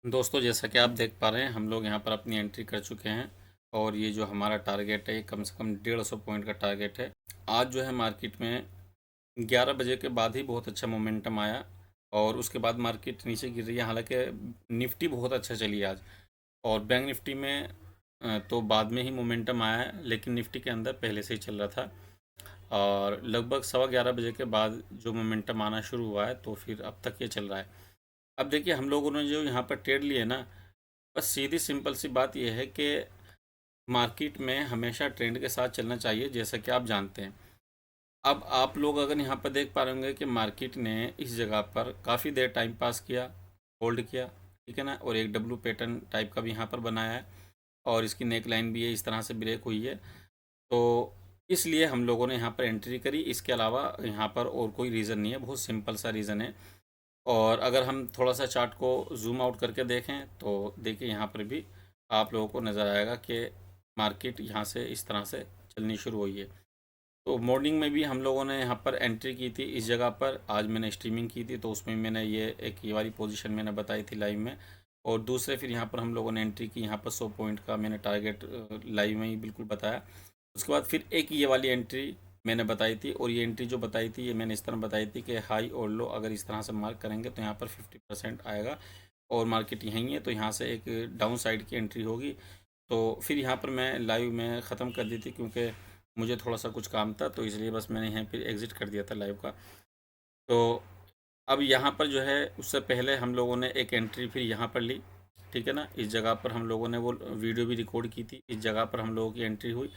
दोस्तों, जैसा कि आप देख पा रहे हैं, हम लोग यहाँ पर अपनी एंट्री कर चुके हैं। और ये जो हमारा टारगेट है, ये कम से कम 150 पॉइंट का टारगेट है। आज जो है मार्केट में 11 बजे के बाद ही बहुत अच्छा मोमेंटम आया और उसके बाद मार्केट नीचे गिर रही है। हालांकि निफ्टी बहुत अच्छा चली आज। और बैंक निफ्टी में तो बाद में ही मोमेंटम आया है, लेकिन निफ्टी के अंदर पहले से ही चल रहा था। और लगभग 11:15 बजे के बाद जो मोमेंटम आना शुरू हुआ है, तो फिर अब तक ये चल रहा है। अब देखिए, हम लोगों ने जो यहाँ पर ट्रेड लिए ना, बस सीधी सिंपल सी बात यह है कि मार्केट में हमेशा ट्रेंड के साथ चलना चाहिए, जैसा कि आप जानते हैं। अब आप लोग अगर यहाँ पर देख पा रहे होंगे कि मार्केट ने इस जगह पर काफ़ी देर टाइम पास किया, होल्ड किया, ठीक है ना। और एक डब्लू पैटर्न टाइप का भी यहाँ पर बनाया है और इसकी नेक लाइन भी है, इस तरह से ब्रेक हुई है। तो इसलिए हम लोगों ने यहाँ पर एंट्री करी। इसके अलावा यहाँ पर और कोई रीज़न नहीं है, बहुत सिंपल सा रीज़न है। और अगर हम थोड़ा सा चार्ट को जूम आउट करके देखें तो देखिए, यहाँ पर भी आप लोगों को नज़र आएगा कि मार्केट यहाँ से इस तरह से चलनी शुरू हुई है। तो मॉर्निंग में भी हम लोगों ने यहाँ पर एंट्री की थी इस जगह पर। आज मैंने स्ट्रीमिंग की थी, तो उसमें मैंने ये वाली पोजीशन मैंने बताई थी लाइव में। और दूसरे फिर यहाँ पर हम लोगों ने एंट्री की, यहाँ पर 100 पॉइंट का मैंने टारगेट लाइव में ही बिल्कुल बताया। उसके बाद फिर एक ये वाली एंट्री मैंने बताई थी। और ये एंट्री जो बताई थी, ये मैंने इस तरह बताई थी कि हाई और लो अगर इस तरह से मार्क करेंगे तो यहाँ पर 50% आएगा और मार्केट यहीं है, तो यहाँ से एक डाउन साइड की एंट्री होगी। तो फिर यहाँ पर मैं लाइव में ख़त्म कर दी थी, क्योंकि मुझे थोड़ा सा कुछ काम था, तो इसलिए बस मैंने यहाँ फिर एग्ज़िट कर दिया था लाइव का। तो अब यहाँ पर जो है, उससे पहले हम लोगों ने एक एंट्री फिर यहाँ पर ली, ठीक है ना। इस जगह पर हम लोगों ने वो वीडियो भी रिकॉर्ड की थी। इस जगह पर हम लोगों की एंट्री हुई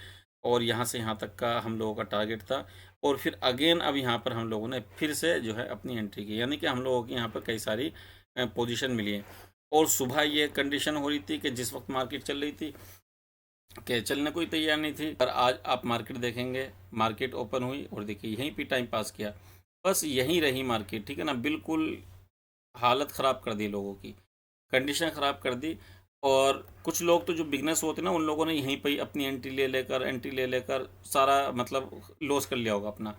और यहाँ से यहाँ तक का हम लोगों का टारगेट था। और फिर अगेन अब यहाँ पर हम लोगों ने फिर से जो है अपनी एंट्री की, यानी कि हम लोगों की यहाँ पर कई सारी पोजीशन मिली है। और सुबह ये कंडीशन हो रही थी कि जिस वक्त मार्केट चल रही थी कि चलने कोई तैयार नहीं थी। पर आज आप मार्केट देखेंगे, मार्केट ओपन हुई और देखिए यहीं पे टाइम पास किया, बस यहीं रही मार्केट, ठीक है ना। बिल्कुल हालत ख़राब कर दी लोगों की, कंडीशन ख़राब कर दी। और कुछ लोग तो जो बिगनर्स होते हैं ना, उन लोगों ने यहीं पे ही अपनी एंट्री ले लेकर सारा मतलब लॉस कर लिया होगा अपना।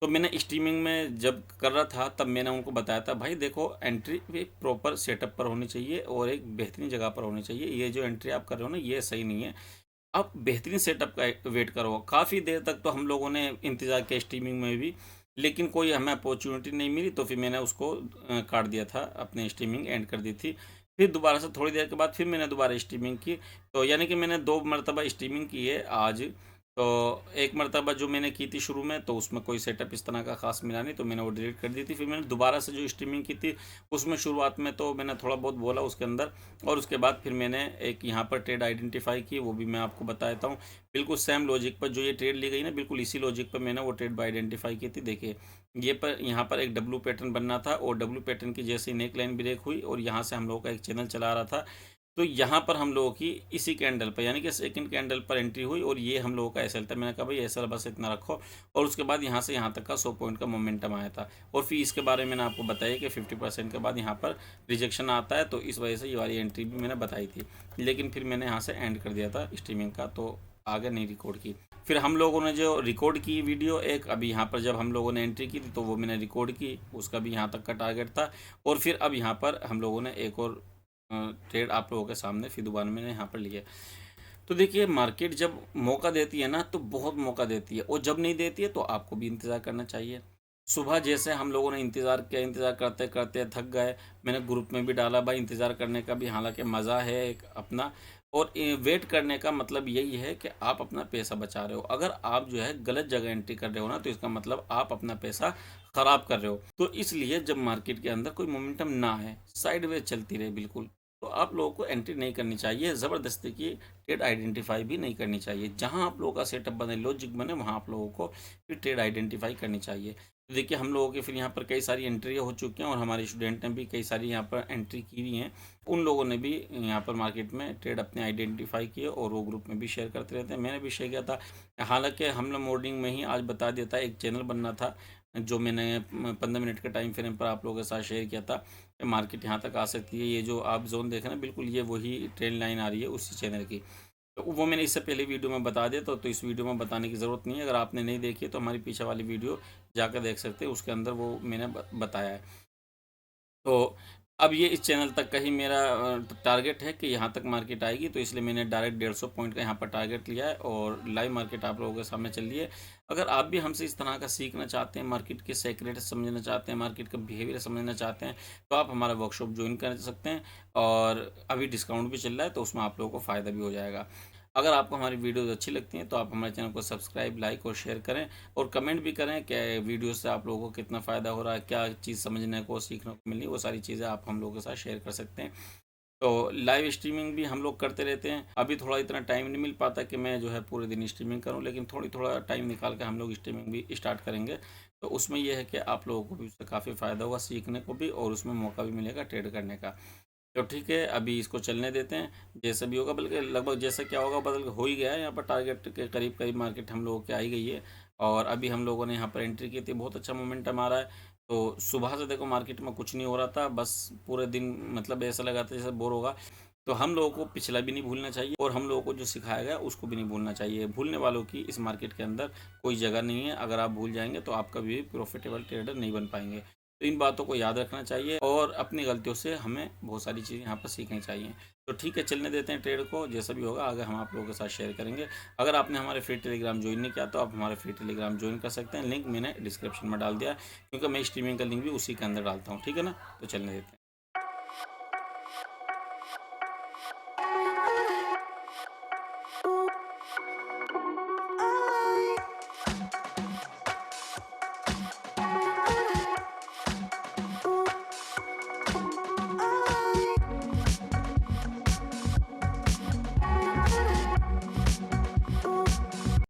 तो मैंने स्ट्रीमिंग में जब कर रहा था, तब मैंने उनको बताया था, भाई देखो, एंट्री एक प्रॉपर सेटअप पर होनी चाहिए और एक बेहतरीन जगह पर होनी चाहिए। ये जो एंट्री आप कर रहे हो ना, ये सही नहीं है। आप बेहतरीन सेटअप का वेट करो। काफ़ी देर तक तो हम लोगों ने इंतज़ार किया स्ट्रीमिंग में भी, लेकिन कोई हमें अपॉर्चुनिटी नहीं मिली, तो फिर मैंने उसको काट दिया था, अपनी स्ट्रीमिंग एंड कर दी थी। फिर दोबारा से थोड़ी देर के बाद फिर मैंने दोबारा स्ट्रीमिंग की। तो यानी कि मैंने 2 मरतबा स्ट्रीमिंग की है आज। तो एक मरतबा जो मैंने की थी शुरू में, तो उसमें कोई सेटअप इस तरह का खास मिला नहीं, तो मैंने वो डिलीट कर दी थी। फिर मैंने दोबारा से जो स्ट्रीमिंग की थी, उसमें शुरुआत में तो मैंने थोड़ा बहुत बोला उसके अंदर। और उसके बाद फिर मैंने एक यहाँ पर ट्रेड आइडेंटिफाई की, वो भी मैं आपको बता देता हूँ। बिल्कुल सेम लॉजिक पर जो ये ट्रेड ली गई ना, बिल्कुल इसी लॉजिक पर मैंने वो ट्रेड आइडेंटिफाई की थी। देखिए, ये पर यहाँ पर एक डब्लू पैटर्न बनना था और डब्लू पैटर्न की जैसे ही नेक लाइन ब्रेक हुई और यहाँ से हम लोगों का एक चैनल चला रहा था, तो यहाँ पर हम लोगों की इसी कैंडल पर, यानी कि सेकंड कैंडल पर एंट्री हुई और ये हम लोगों का एसएल था। मैंने कहा भाई एसएल बस इतना रखो। और उसके बाद यहाँ से यहाँ तक का 100 पॉइंट का मोमेंटम आया था। और फिर इसके बारे में मैंने आपको बताया कि 50% के बाद यहाँ पर रिजेक्शन आता है, तो इस वजह से ये वाली एंट्री भी मैंने बताई थी। लेकिन फिर मैंने यहाँ से एंड कर दिया था स्ट्रीमिंग का, तो आगे नहीं रिकॉर्ड की। फिर हम लोगों ने जो रिकॉर्ड की वीडियो एक, अभी यहाँ पर जब हम लोगों ने एंट्री की थी, तो वो मैंने रिकॉर्ड की, उसका भी यहाँ तक का टारगेट था। और फिर अब यहाँ पर हम लोगों ने एक और ट्रेड आप लोगों के सामने फिर दोबारा मैंने यहाँ पर लिया। तो देखिए, मार्केट जब मौका देती है ना, तो बहुत मौका देती है, और जब नहीं देती है तो आपको भी इंतज़ार करना चाहिए। सुबह जैसे हम लोगों ने इंतज़ार किया, इंतज़ार करते करते थक गए। मैंने ग्रुप में भी डाला, भाई इंतज़ार करने का भी हालांकि मज़ा है एक अपना। और वेट करने का मतलब यही है कि आप अपना पैसा बचा रहे हो। अगर आप जो है गलत जगह एंट्री कर रहे हो ना, तो इसका मतलब आप अपना पैसा ख़राब कर रहे हो। तो इसलिए जब मार्केट के अंदर कोई मोमेंटम ना है, साइडवेज चलती रहे बिल्कुल, तो आप लोगों को एंट्री नहीं करनी चाहिए। ज़बरदस्ती की ट्रेड आइडेंटिफाई भी नहीं करनी चाहिए। जहां आप लोगों का सेटअप बने, लॉजिक बने, वहां आप लोगों को फिर ट्रेड आइडेंटिफाई करनी चाहिए। तो देखिए, हम लोगों के फिर यहाँ पर कई सारी एंट्री हो चुकी हैं और हमारे स्टूडेंट ने भी कई सारी यहाँ पर एंट्री की हुई हैं। उन लोगों ने भी यहाँ पर मार्केट में ट्रेड अपने आइडेंटिफाई किए और वो ग्रुप में भी शेयर करते रहते हैं। मैंने भी शेयर किया था। हालांकि हम लोग मॉर्निंग में ही आज बता दिया था, एक चैनल बनना था जो मैंने 15 मिनट के टाइम फ्रेम पर आप लोगों के साथ शेयर किया था। मार्केट यहाँ तक आ सकती है। ये जो आप जोन देख रहे हैं, बिल्कुल ये वही ट्रेंड लाइन आ रही है उसी चैनल की। तो वो मैंने इससे पहले वीडियो में बता दिया, तो इस वीडियो में बताने की ज़रूरत नहीं है। अगर आपने नहीं देखी है तो हमारी पीछे वाली वीडियो जाकर देख सकते हैं, उसके अंदर वो मैंने बताया है। तो अब ये इस चैनल तक का ही मेरा टारगेट है कि यहाँ तक मार्केट आएगी, तो इसलिए मैंने डायरेक्ट 150 पॉइंट का यहाँ पर टारगेट लिया है और लाइव मार्केट आप लोगों के सामने चल रही है। अगर आप भी हमसे इस तरह का सीखना चाहते हैं, मार्केट के सेक्रेट समझना चाहते हैं, मार्केट का बिहेवियर समझना चाहते हैं, तो आप हमारा वर्कशॉप ज्वाइन कर सकते हैं। और अभी डिस्काउंट भी चल रहा है, तो उसमें आप लोगों को फ़ायदा भी हो जाएगा। अगर आपको हमारी वीडियोज़ अच्छी लगती हैं तो आप हमारे चैनल को सब्सक्राइब, लाइक और शेयर करें, और कमेंट भी करें कि वीडियो से आप लोगों को कितना फ़ायदा हो रहा है, क्या चीज़ समझने को, सीखने को मिली, वो सारी चीज़ें आप हम लोगों के साथ शेयर कर सकते हैं। तो लाइव स्ट्रीमिंग भी हम लोग करते रहते हैं। अभी थोड़ा इतना टाइम नहीं मिल पाता कि मैं जो है पूरे दिन स्ट्रीमिंग करूं, लेकिन थोड़ा टाइम निकाल के हम लोग स्ट्रीमिंग भी स्टार्ट करेंगे। तो उसमें यह है कि आप लोगों को भी उससे काफ़ी फ़ायदा होगा, सीखने को भी, और उसमें मौका भी मिलेगा ट्रेड करने का। तो ठीक है, अभी इसको चलने देते हैं, जैसा भी होगा, बल्कि लगभग जैसा क्या होगा बदल हो ही गया है। यहाँ पर टारगेट के करीब करीब मार्केट हम लोगों की आई गई है, और अभी हम लोगों ने यहाँ पर एंट्री की थी, बहुत अच्छा मोमेंटम आ रहा है। तो सुबह से देखो मार्केट में कुछ नहीं हो रहा था, बस पूरे दिन मतलब ऐसा लगा था जैसे बोर होगा। तो हम लोगों को पिछला भी नहीं भूलना चाहिए, और हम लोगों को जो सिखाया गया उसको भी नहीं भूलना चाहिए। भूलने वालों की इस मार्केट के अंदर कोई जगह नहीं है। अगर आप भूल जाएंगे तो आप कभी भी प्रॉफिटेबल ट्रेडर नहीं बन पाएंगे। तो इन बातों को याद रखना चाहिए, और अपनी गलतियों से हमें बहुत सारी चीज़ें यहाँ पर सीखनी चाहिए। तो ठीक है, चलने देते हैं ट्रेड को, जैसा भी होगा आगे हम आप लोगों के साथ शेयर करेंगे। अगर आपने हमारे फ्री टेलीग्राम ज्वाइन नहीं किया तो आप हमारे फ्री टेलीग्राम ज्वाइन कर सकते हैं, लिंक मैंने डिस्क्रिप्शन में डाल दिया, क्योंकि मैं स्ट्रीमिंग का लिंक भी उसी के अंदर डालता हूँ। ठीक है ना, तो चलने देते हैं।